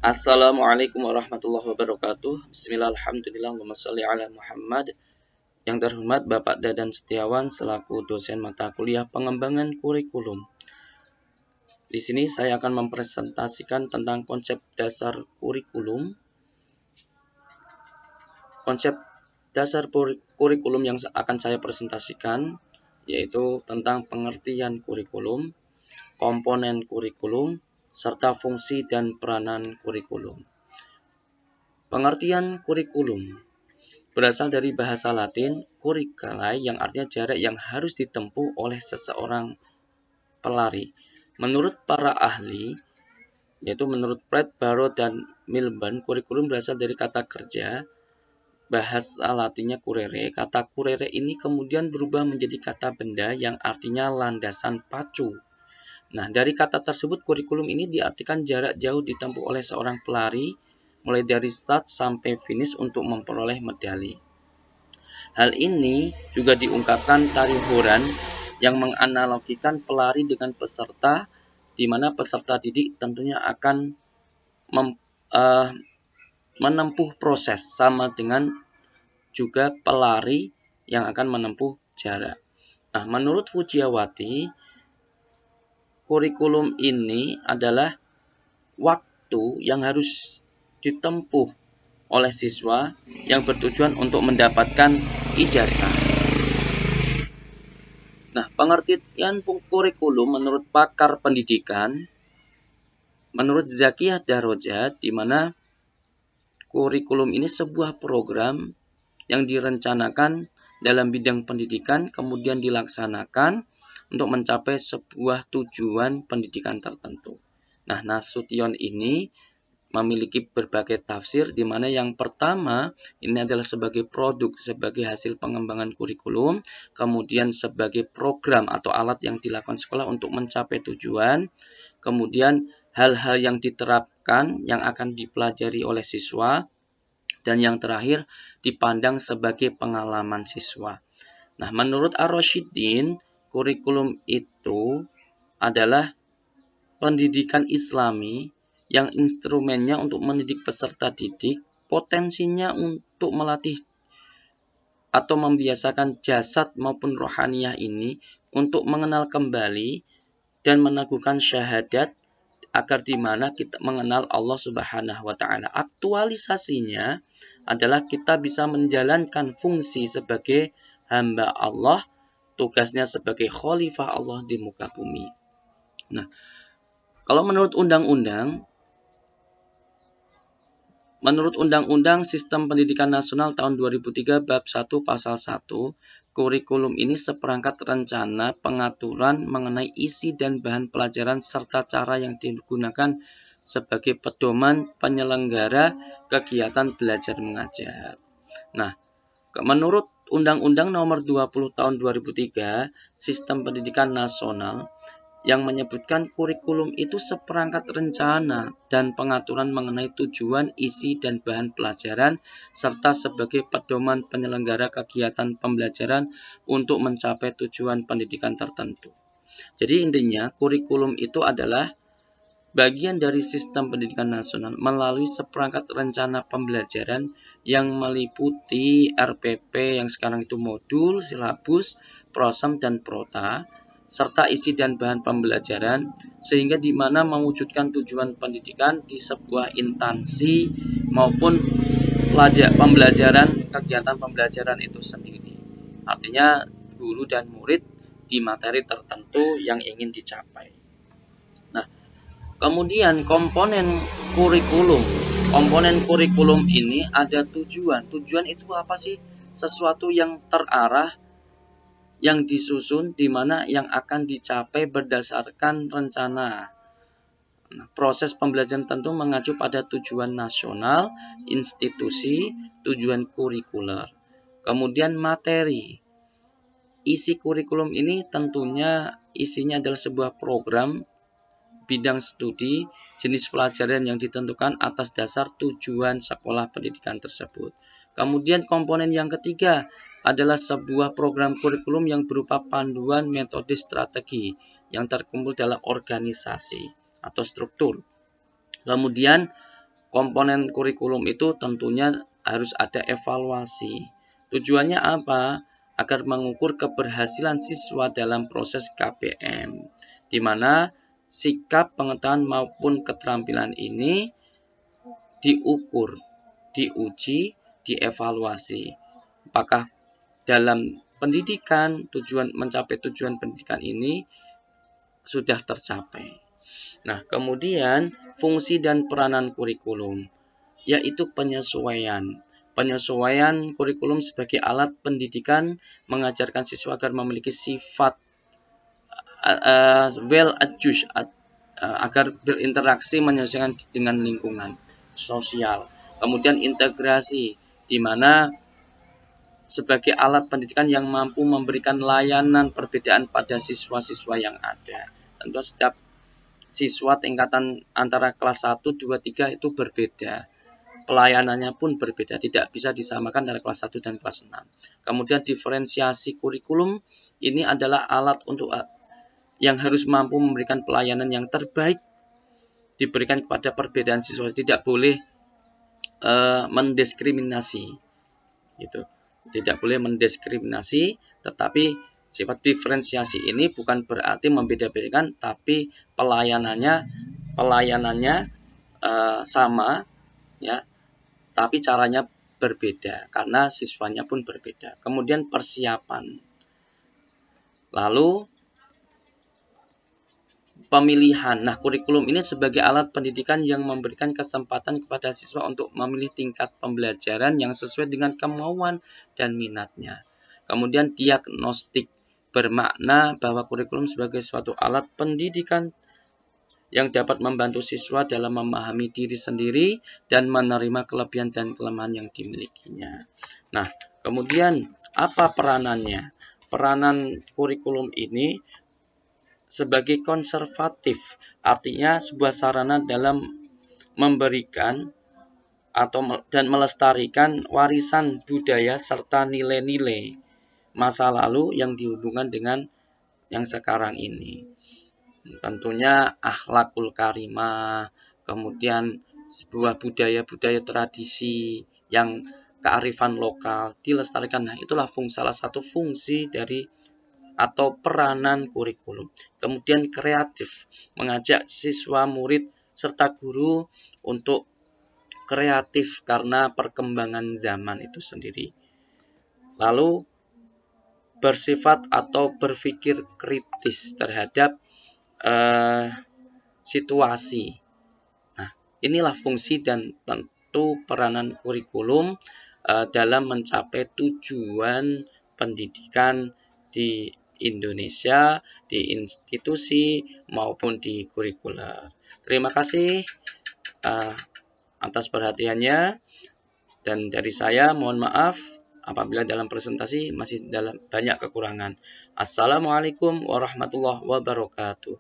Assalamualaikum warahmatullahi wabarakatuh. Bismillah, alhamdulillah, Allahumma sholli ala Muhammad. Yang terhormat Bapak Dadan Setiawan selaku dosen mata kuliah pengembangan kurikulum. Di sini saya akan mempresentasikan tentang konsep dasar kurikulum. Konsep dasar kurikulum yang akan saya presentasikan yaitu tentang pengertian kurikulum, komponen kurikulum, serta fungsi dan peranan kurikulum. Pengertian kurikulum berasal dari bahasa Latin curricula yang artinya jarak yang harus ditempuh oleh seseorang pelari. Menurut para ahli, yaitu menurut Pratt, Barrow, dan Milburn, kurikulum berasal dari kata kerja bahasa Latinnya currere. Kata currere ini kemudian berubah menjadi kata benda yang artinya landasan pacu. Nah, dari kata tersebut kurikulum ini diartikan jarak jauh ditempuh oleh seorang pelari mulai dari start sampai finish untuk memperoleh medali. Hal ini juga diungkapkan Tari Horan yang menganalogikan pelari dengan peserta, di mana peserta didik tentunya akan menempuh proses sama dengan juga pelari yang akan menempuh jarak. Nah, menurut Fujiawati, kurikulum ini adalah waktu yang harus ditempuh oleh siswa yang bertujuan untuk mendapatkan ijazah. Nah, pengertian kurikulum menurut pakar pendidikan, menurut Zakiyah Daroja, di mana kurikulum ini sebuah program yang direncanakan dalam bidang pendidikan, kemudian dilaksanakan untuk mencapai sebuah tujuan pendidikan tertentu. Nah, Nasution ini memiliki berbagai tafsir, di mana yang pertama ini adalah sebagai produk, sebagai hasil pengembangan kurikulum, kemudian sebagai program atau alat yang dilakukan sekolah untuk mencapai tujuan, kemudian hal-hal yang diterapkan yang akan dipelajari oleh siswa, dan yang terakhir dipandang sebagai pengalaman siswa. Nah, menurut Ar-Rasyidin, kurikulum itu adalah pendidikan Islami yang instrumennya untuk mendidik peserta didik, potensinya untuk melatih atau membiasakan jasad maupun rohaniyah ini untuk mengenal kembali dan meneguhkan syahadat agar di mana kita mengenal Allah Subhanahu wa taala. Aktualisasinya adalah kita bisa menjalankan fungsi sebagai hamba Allah, tugasnya sebagai khalifah Allah di muka bumi. Nah, kalau menurut Undang-Undang Sistem Pendidikan Nasional tahun 2003 Bab 1 Pasal 1, kurikulum ini seperangkat rencana pengaturan mengenai isi dan bahan pelajaran serta cara yang digunakan sebagai pedoman penyelenggara kegiatan belajar mengajar. Nah, menurut Undang-Undang Nomor 20 Tahun 2003 Sistem Pendidikan Nasional yang menyebutkan kurikulum itu seperangkat rencana dan pengaturan mengenai tujuan, isi, dan bahan pelajaran, serta sebagai pedoman penyelenggara kegiatan pembelajaran untuk mencapai tujuan pendidikan tertentu. Jadi intinya, kurikulum itu adalah bagian dari sistem pendidikan nasional melalui seperangkat rencana pembelajaran yang meliputi RPP yang sekarang itu modul, silabus, prosem, dan prota, serta isi dan bahan pembelajaran, sehingga di mana mewujudkan tujuan pendidikan di sebuah instansi maupun pembelajaran, kegiatan pembelajaran itu sendiri. Artinya guru dan murid di materi tertentu yang ingin dicapai. Nah, kemudian komponen kurikulum. Komponen kurikulum ini ada tujuan. Tujuan itu apa sih? Sesuatu yang terarah, yang disusun, di mana yang akan dicapai berdasarkan rencana. Nah, proses pembelajaran tentu mengacu pada tujuan nasional, institusi, tujuan kurikuler. Kemudian materi. Isi kurikulum ini tentunya isinya adalah sebuah program, bidang studi, jenis pelajaran yang ditentukan atas dasar tujuan sekolah pendidikan tersebut. Kemudian komponen yang ketiga adalah sebuah program kurikulum yang berupa panduan metode strategi yang terkumpul dalam organisasi atau struktur. Kemudian komponen kurikulum itu tentunya harus ada evaluasi. Tujuannya apa? Agar mengukur keberhasilan siswa dalam proses KBM, di mana sikap, pengetahuan maupun keterampilan ini diukur, diuji, dievaluasi. Apakah dalam pendidikan mencapai tujuan pendidikan ini sudah tercapai. Nah, kemudian fungsi dan peranan kurikulum, yaitu penyesuaian. Penyesuaian kurikulum sebagai alat pendidikan mengajarkan siswa agar memiliki sifat well adjust, agar berinteraksi menyesuaikan dengan lingkungan sosial. Kemudian integrasi, di mana sebagai alat pendidikan yang mampu memberikan layanan perbedaan pada siswa-siswa yang ada. Tentu setiap siswa tingkatan antara kelas 1, 2, 3 itu berbeda. Pelayanannya pun berbeda, tidak bisa disamakan dari kelas 1 dan kelas 6. Kemudian diferensiasi kurikulum ini adalah alat untuk yang harus mampu memberikan pelayanan yang terbaik diberikan kepada perbedaan siswa, tidak boleh mendiskriminasi. Gitu. Tidak boleh mendiskriminasi, tetapi sifat diferensiasi ini bukan berarti membeda-bedakan, tapi pelayanannya sama, ya, tapi caranya berbeda karena siswanya pun berbeda. Kemudian persiapan, lalu pemilihan. Nah, kurikulum ini sebagai alat pendidikan yang memberikan kesempatan kepada siswa untuk memilih tingkat pembelajaran yang sesuai dengan kemauan dan minatnya. Kemudian diagnostik, bermakna bahwa kurikulum sebagai suatu alat pendidikan yang dapat membantu siswa dalam memahami diri sendiri dan menerima kelebihan dan kelemahan yang dimilikinya. Nah, kemudian apa peranannya? Peranan kurikulum ini sebagai konservatif, artinya sebuah sarana dalam memberikan dan melestarikan warisan budaya serta nilai-nilai masa lalu yang dihubungkan dengan yang sekarang ini. Tentunya akhlakul karimah, kemudian sebuah budaya-budaya tradisi yang kearifan lokal dilestarikan. Nah, itulah salah satu fungsi dari atau peranan kurikulum. Kemudian kreatif, mengajak siswa, murid, serta guru untuk kreatif karena perkembangan zaman itu sendiri. Lalu bersifat atau berpikir kritis terhadap situasi. Nah, inilah fungsi dan tentu peranan kurikulum dalam mencapai tujuan pendidikan di Indonesia, di institusi maupun di kurikuler. Terima kasih atas perhatiannya, dan dari saya mohon maaf apabila dalam presentasi masih dalam banyak kekurangan. Assalamualaikum warahmatullahi wabarakatuh.